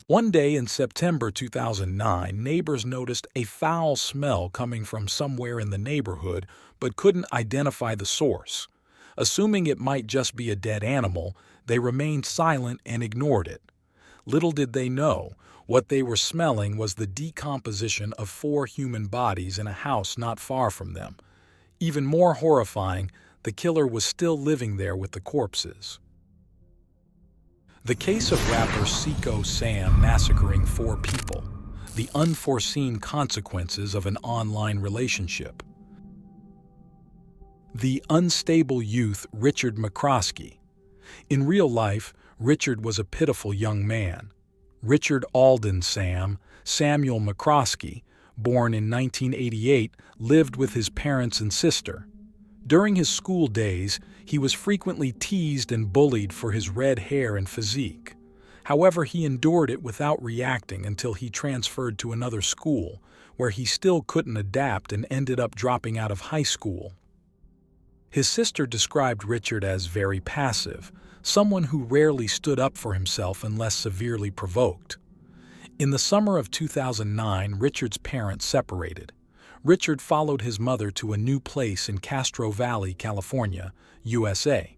One day in September 2009, neighbors noticed a foul smell coming from somewhere in the neighborhood but couldn't identify the source. Assuming it might just be a dead animal, they remained silent and ignored it. Little did they know, what they were smelling was the decomposition of 4 human bodies in a house not far from them. Even more horrifying, the killer was still living there with the corpses. The case of rapper Seiko Sam massacring 4 people. The unforeseen consequences of an online relationship. The unstable youth Richard McCroskey. In real life, Richard was a pitiful young man. Richard Alden Samuel McCroskey, born in 1988, lived with his parents and sister. During his school days, he was frequently teased and bullied for his red hair and physique. However, he endured it without reacting until he transferred to another school, where he still couldn't adapt and ended up dropping out of high school. His sister described Richard as very passive, someone who rarely stood up for himself unless severely provoked. In the summer of 2009, Richard's parents separated. Richard followed his mother to a new place in Castro Valley, California, USA.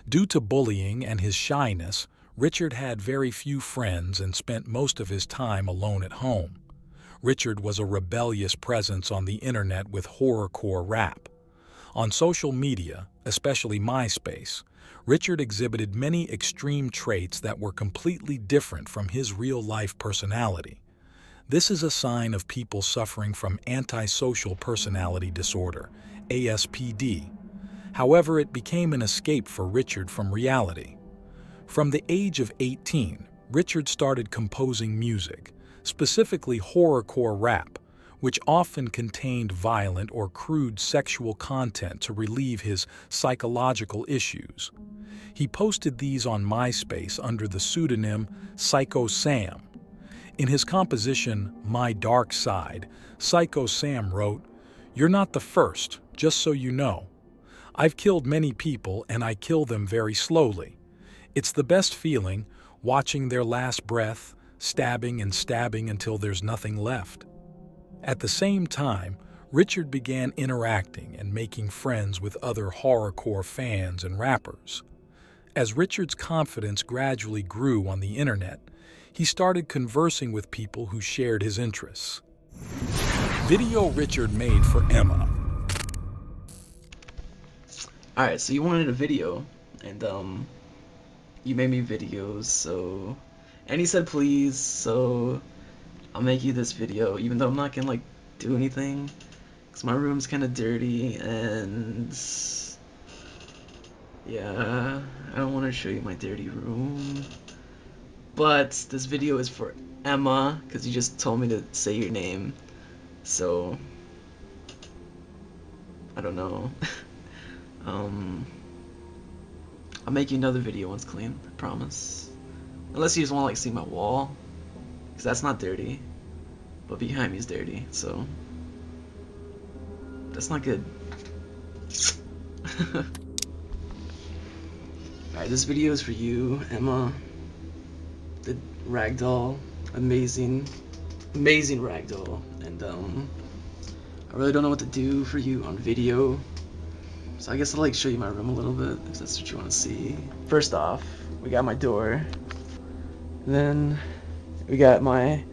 Due to bullying and his shyness, Richard had very few friends and spent most of his time alone at home. Richard was a rebellious presence on the internet with horrorcore rap. On social media, especially MySpace, Richard exhibited many extreme traits that were completely different from his real-life personality. This is a sign of people suffering from antisocial personality disorder, ASPD. However, it became an escape for Richard from reality. From the age of 18, Richard started composing music, specifically horrorcore rap, which often contained violent or crude sexual content to relieve his psychological issues. He posted these on MySpace under the pseudonym Seiko Sam. In his composition, My Dark Side, Seiko Sam wrote, "You're not the first, just so you know. I've killed many people and I kill them very slowly. It's the best feeling, watching their last breath, stabbing and stabbing until there's nothing left." At the same time, Richard began interacting and making friends with other horrorcore fans and rappers. As Richard's confidence gradually grew on the internet, he started conversing with people who shared his interests. Video Richard made for Emma. Alright, so you wanted a video, and you made me videos, and he said please, so I'll make you this video, even though I'm not gonna do anything, because my room's kind of dirty, and yeah, I don't want to show you my dirty room. But this video is for Emma, because you just told me to say your name. So, I don't know. I'll make you another video once clean, I promise. Unless you just want to see my wall, because that's not dirty. But behind me is dirty, so that's not good. Alright, this video is for you, Emma. The ragdoll, amazing ragdoll, and I really don't know what to do for you on video, so I guess I'll show you my room a little bit if that's what you want to see. First off, we got my door, then we got my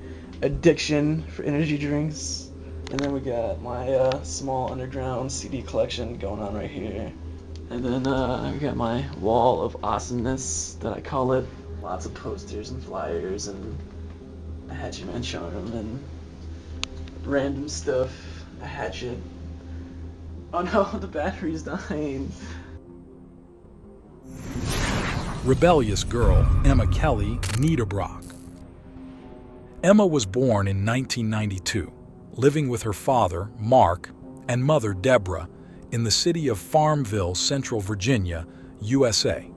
addiction for energy drinks, and then we got my small underground CD collection going on right here, and then we got my wall of awesomeness that I call it. Lots of posters and flyers and a Hatchet Man charm and random stuff. A hatchet. Oh no, the battery's dying. Rebellious girl Emma Kelly Niederbrock. Emma was born in 1992, living with her father, Mark, and mother, Deborah, in the city of Farmville, Central Virginia, USA.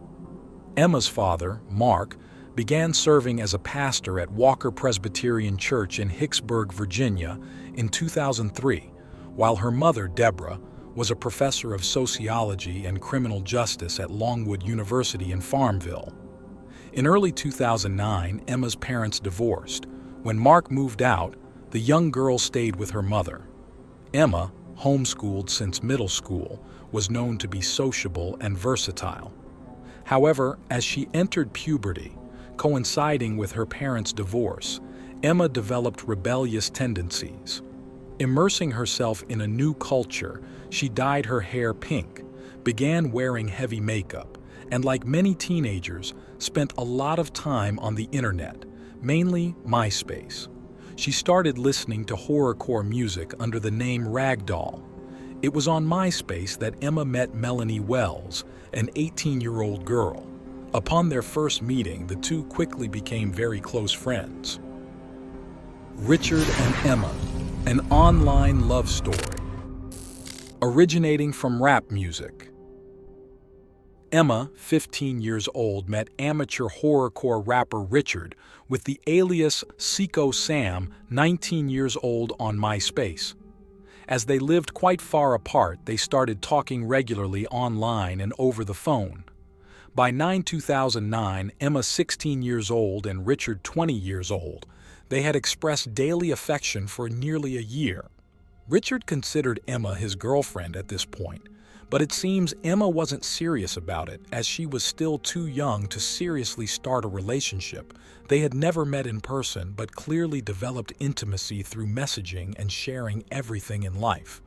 Emma's father, Mark, began serving as a pastor at Walker Presbyterian Church in Hicksburg, Virginia, in 2003, while her mother, Deborah, was a professor of sociology and criminal justice at Longwood University in Farmville. In early 2009, Emma's parents divorced. When Mark moved out, the young girl stayed with her mother. Emma, homeschooled since middle school, was known to be sociable and versatile. However, as she entered puberty, coinciding with her parents' divorce, Emma developed rebellious tendencies. Immersing herself in a new culture, she dyed her hair pink, began wearing heavy makeup, and like many teenagers, spent a lot of time on the internet, mainly MySpace. She started listening to horrorcore music under the name Ragdoll. It was on MySpace that Emma met Melanie Wells, an 18-year-old girl. Upon their first meeting, the two quickly became very close friends. Richard and Emma, an online love story. Originating from rap music. Emma, 15 years old, met amateur horrorcore rapper Richard with the alias Seco Sam, 19 years old, on MySpace. As they lived quite far apart, they started talking regularly online and over the phone. By 2009, Emma, 16 years old, and Richard, 20 years old, they had expressed daily affection for nearly a year. Richard considered Emma his girlfriend at this point, but it seems Emma wasn't serious about it, as she was still too young to seriously start a relationship. They had never met in person, but clearly developed intimacy through messaging and sharing everything in life.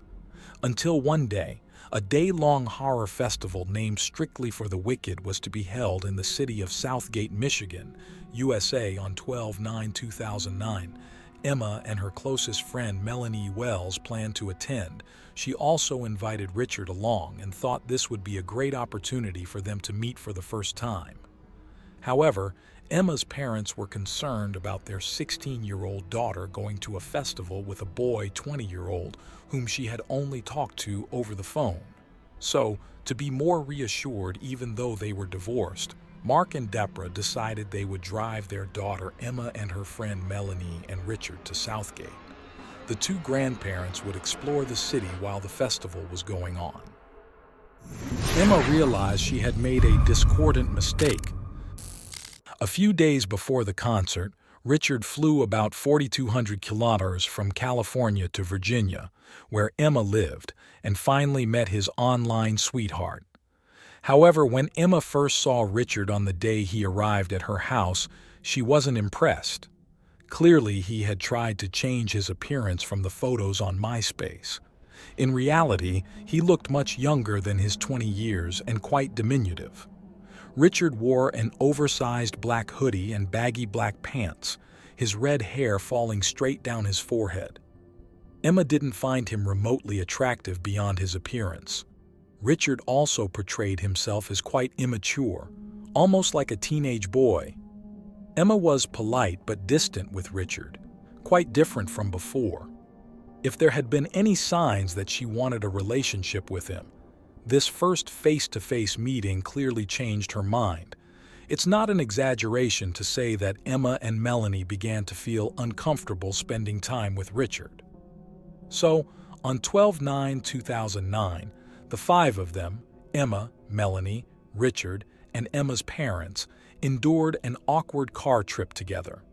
Until one day, a day-long horror festival named Strictly for the Wicked was to be held in the city of Southgate, Michigan, USA on 12/9/2009. Emma and her closest friend Melanie Wells planned to attend. She also invited Richard along and thought this would be a great opportunity for them to meet for the first time. However, Emma's parents were concerned about their 16-year-old daughter going to a festival with a boy 20-year-old whom she had only talked to over the phone. So, to be more reassured even though they were divorced, Mark and Deborah decided they would drive their daughter Emma and her friend Melanie and Richard to Southgate. The two grandparents would explore the city while the festival was going on. Emma realized she had made a discordant mistake. A few days before the concert, Richard flew about 4,200 kilometers from California to Virginia, where Emma lived, and finally met his online sweetheart. However, when Emma first saw Richard on the day he arrived at her house, she wasn't impressed. Clearly, he had tried to change his appearance from the photos on MySpace. In reality, he looked much younger than his 20 years and quite diminutive. Richard wore an oversized black hoodie and baggy black pants, his red hair falling straight down his forehead. Emma didn't find him remotely attractive beyond his appearance. Richard also portrayed himself as quite immature, almost like a teenage boy. Emma was polite but distant with Richard, quite different from before. If there had been any signs that she wanted a relationship with him, this first face-to-face meeting clearly changed her mind. It's not an exaggeration to say that Emma and Melanie began to feel uncomfortable spending time with Richard. So, on 12/9/2009, the five of them, Emma, Melanie, Richard, and Emma's parents, endured an awkward car trip together.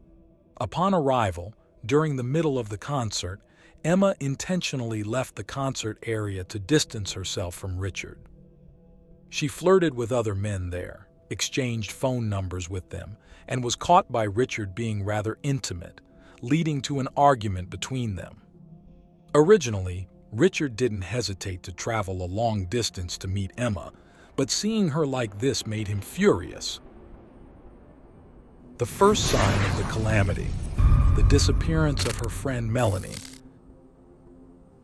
Upon arrival, during the middle of the concert, Emma intentionally left the concert area to distance herself from Richard. She flirted with other men there, exchanged phone numbers with them, and was caught by Richard being rather intimate, leading to an argument between them. Originally, Richard didn't hesitate to travel a long distance to meet Emma, but seeing her like this made him furious. The first sign of the calamity, the disappearance of her friend Melanie.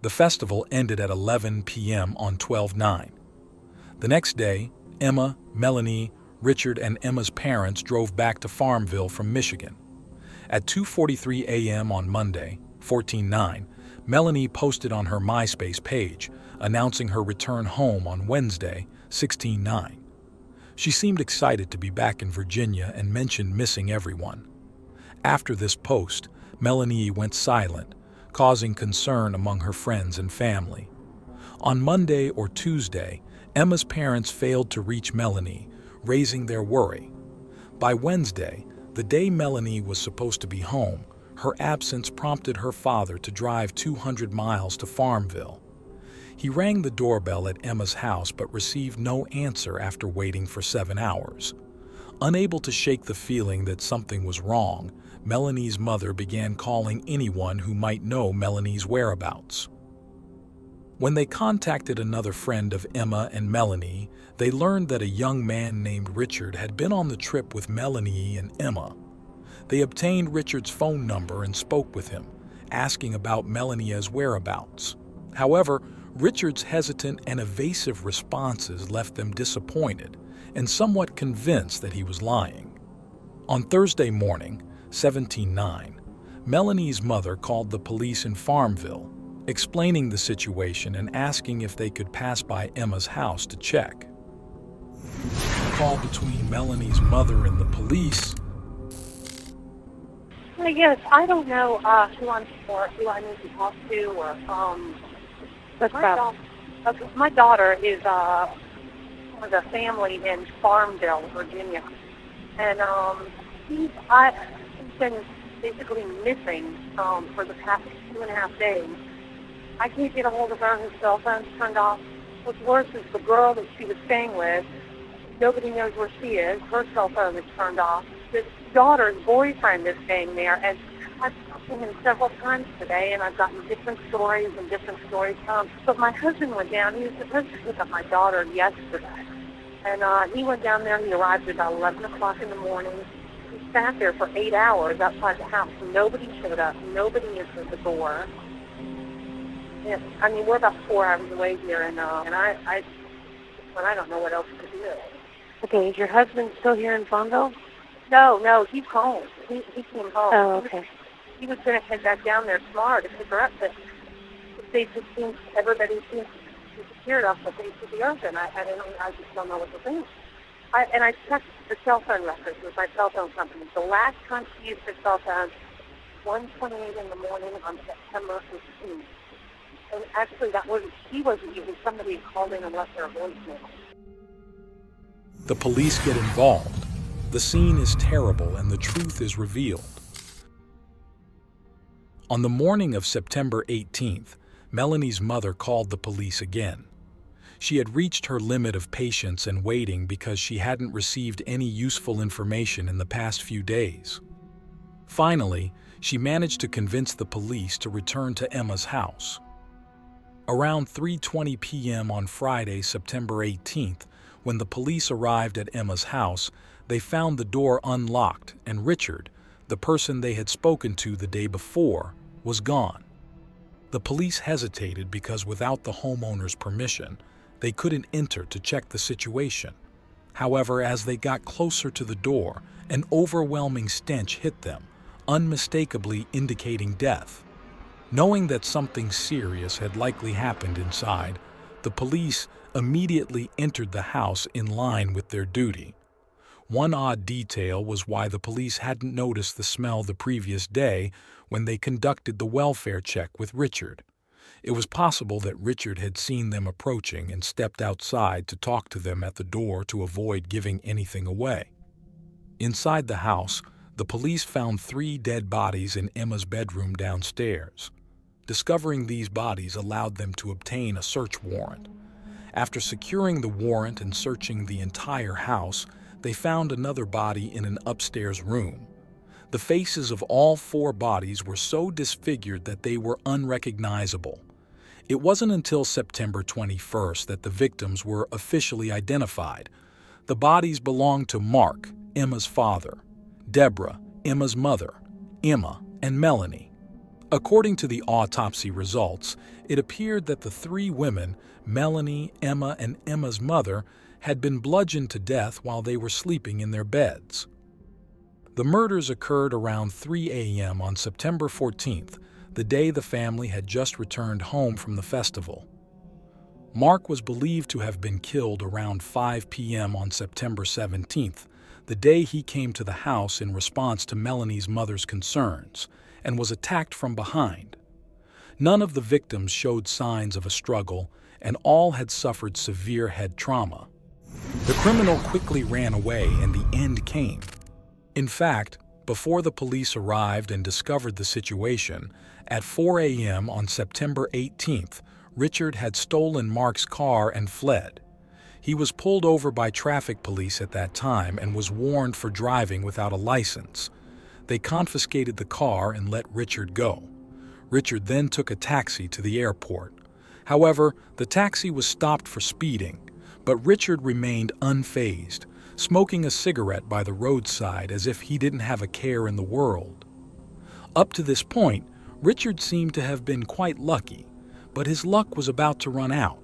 The festival ended at 11 p.m. on 12/9. The next day, Emma, Melanie, Richard, and Emma's parents drove back to Farmville from Michigan. At 2:43 a.m. on Monday, 14/9, Melanie posted on her MySpace page, announcing her return home on Wednesday, 16/9. She seemed excited to be back in Virginia and mentioned missing everyone. After this post, Melanie went silent, causing concern among her friends and family. On Monday or Tuesday, Emma's parents failed to reach Melanie, raising their worry. By Wednesday, the day Melanie was supposed to be home, her absence prompted her father to drive 200 miles to Farmville. He rang the doorbell at Emma's house but received no answer after waiting for 7 hours. Unable to shake the feeling that something was wrong, Melanie's mother began calling anyone who might know Melanie's whereabouts. When they contacted another friend of Emma and Melanie, they learned that a young man named Richard had been on the trip with Melanie and Emma. They obtained Richard's phone number and spoke with him, asking about Melanie's whereabouts. However, Richard's hesitant and evasive responses left them disappointed and somewhat convinced that he was lying. On Thursday morning, 17/9, Melanie's mother called the police in Farmville, explaining the situation and asking if they could pass by Emma's house to check. The call between Melanie's mother and the police. Yes, I don't know who I'm for, who I need to talk to, or my daughter is with a family in Farmville, Virginia, and she's been basically missing for the past 2.5 days. I can't get a hold of her. Her cell phone's turned off. What's worse is the girl that she was staying with. Nobody knows where she is. Her cell phone is turned off. This daughter's boyfriend is staying there, and I've talked to him several times today, and I've gotten different stories. But my husband went down. He was supposed to pick up my daughter yesterday, and he went down there. He arrived at about 11 o'clock in the morning. He sat there for 8 hours outside the house. Nobody showed up. Nobody answered the door. Yeah, I mean, we're about 4 hours away here, and I don't know what else to do. Okay, is your husband still here in Farmville? No, he's home. He came home. Oh, okay. He was going to head back down there tomorrow to pick her up, but everybody seems disappeared off the face of the earth, and I just don't know what to think. I checked the cell phone records with my cell phone company. The last time she used her cell phone, 1:28 in the morning on September 15th. And actually, she wasn't even, somebody had called in and left her a voicemail. The police get involved. The scene is terrible and the truth is revealed. On the morning of September 18th, Melanie's mother called the police again. She had reached her limit of patience and waiting because she hadn't received any useful information in the past few days. Finally, she managed to convince the police to return to Emma's house. Around 3:20 p.m. on Friday, September 18th, when the police arrived at Emma's house, they found the door unlocked and Richard, the person they had spoken to the day before, was gone. The police hesitated because without the homeowner's permission, they couldn't enter to check the situation. However, as they got closer to the door, an overwhelming stench hit them, unmistakably indicating death. Knowing that something serious had likely happened inside, the police immediately entered the house in line with their duty. One odd detail was why the police hadn't noticed the smell the previous day when they conducted the welfare check with Richard. It was possible that Richard had seen them approaching and stepped outside to talk to them at the door to avoid giving anything away. Inside the house, the police found 3 dead bodies in Emma's bedroom downstairs. Discovering these bodies allowed them to obtain a search warrant. After securing the warrant and searching the entire house, they found another body in an upstairs room. The faces of all 4 bodies were so disfigured that they were unrecognizable. It wasn't until September 21st that the victims were officially identified. The bodies belonged to Mark, Emma's father, Deborah, Emma's mother, Emma, and Melanie. According to the autopsy results, it appeared that the 3 women, Melanie, Emma, and Emma's mother, had been bludgeoned to death while they were sleeping in their beds. The murders occurred around 3 a.m. on September 14th, the day the family had just returned home from the festival. Mark was believed to have been killed around 5 p.m. on September 17th, the day he came to the house in response to Melanie's mother's concerns, and was attacked from behind. None of the victims showed signs of a struggle, and all had suffered severe head trauma. The criminal quickly ran away and the end came. In fact, before the police arrived and discovered the situation, at 4 a.m. on September 18th, Richard had stolen Mark's car and fled. He was pulled over by traffic police at that time and was warned for driving without a license. They confiscated the car and let Richard go. Richard then took a taxi to the airport. However, the taxi was stopped for speeding, but Richard remained unfazed, smoking a cigarette by the roadside as if he didn't have a care in the world. Up to this point, Richard seemed to have been quite lucky, but his luck was about to run out.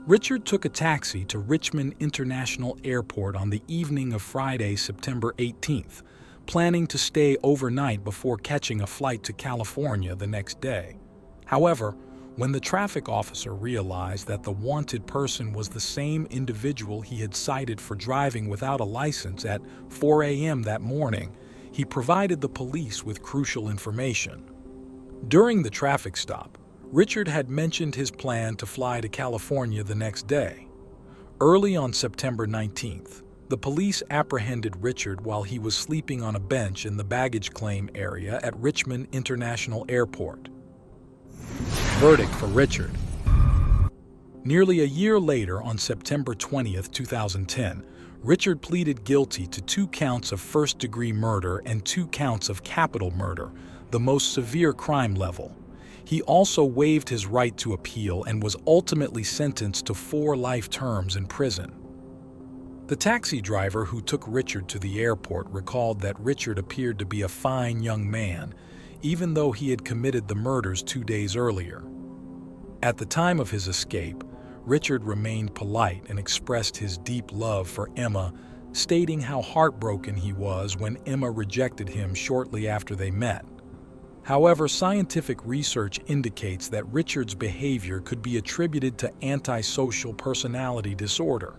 Richard took a taxi to Richmond International Airport on the evening of Friday, September 18th, planning to stay overnight before catching a flight to California the next day. However, when the traffic officer realized that the wanted person was the same individual he had cited for driving without a license at 4 a.m. that morning, he provided the police with crucial information. During the traffic stop, Richard had mentioned his plan to fly to California the next day. Early on September 19th, the police apprehended Richard while he was sleeping on a bench in the baggage claim area at Richmond International Airport. Verdict for Richard. Nearly a year later, on September 20th, 2010, Richard pleaded guilty to 2 counts of first-degree murder and 2 counts of capital murder, the most severe crime level. He also waived his right to appeal and was ultimately sentenced to 4 life terms in prison. The taxi driver who took Richard to the airport recalled that Richard appeared to be a fine young man, even though he had committed the murders 2 days earlier. At the time of his escape, Richard remained polite and expressed his deep love for Emma, stating how heartbroken he was when Emma rejected him shortly after they met. However, scientific research indicates that Richard's behavior could be attributed to antisocial personality disorder.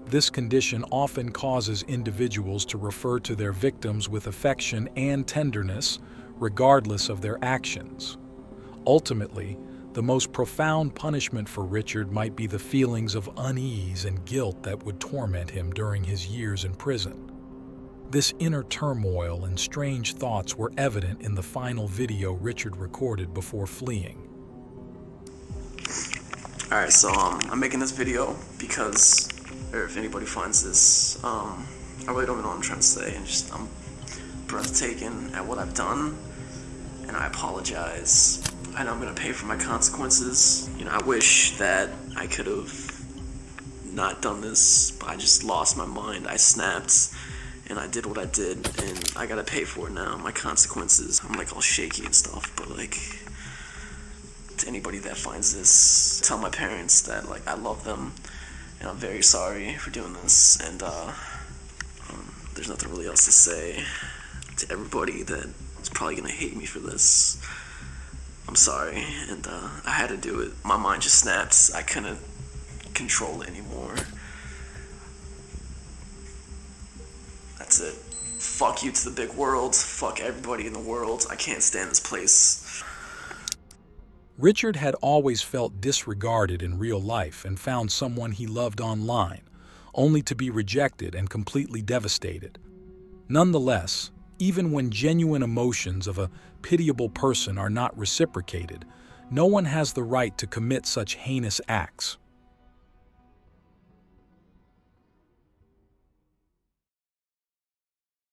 This condition often causes individuals to refer to their victims with affection and tenderness, regardless of their actions. Ultimately, the most profound punishment for Richard might be the feelings of unease and guilt that would torment him during his years in prison. This inner turmoil and strange thoughts were evident in the final video Richard recorded before fleeing. Alright, so I'm making this video because, or if anybody finds this, I really don't know what I'm trying to say. I'm breathtaking at what I've done, and I apologize. I know I'm gonna pay for my consequences. I wish that I could have not done this, but I just lost my mind. I snapped, and I did what I did, and I gotta pay for it now. My consequences. I'm like all shaky and stuff, but like, to anybody that finds this, tell my parents that like I love them, and I'm very sorry for doing this, and there's nothing really else to say. To everybody that is probably gonna hate me for this, I'm sorry, and I had to do it. My mind just snapped. I couldn't control it anymore. That's it. Fuck you to the big world. Fuck everybody in the world. I can't stand this place. Richard had always felt disregarded in real life and found someone he loved online, only to be rejected and completely devastated. Nonetheless, even when genuine emotions of a pitiable person are not reciprocated, no one has the right to commit such heinous acts.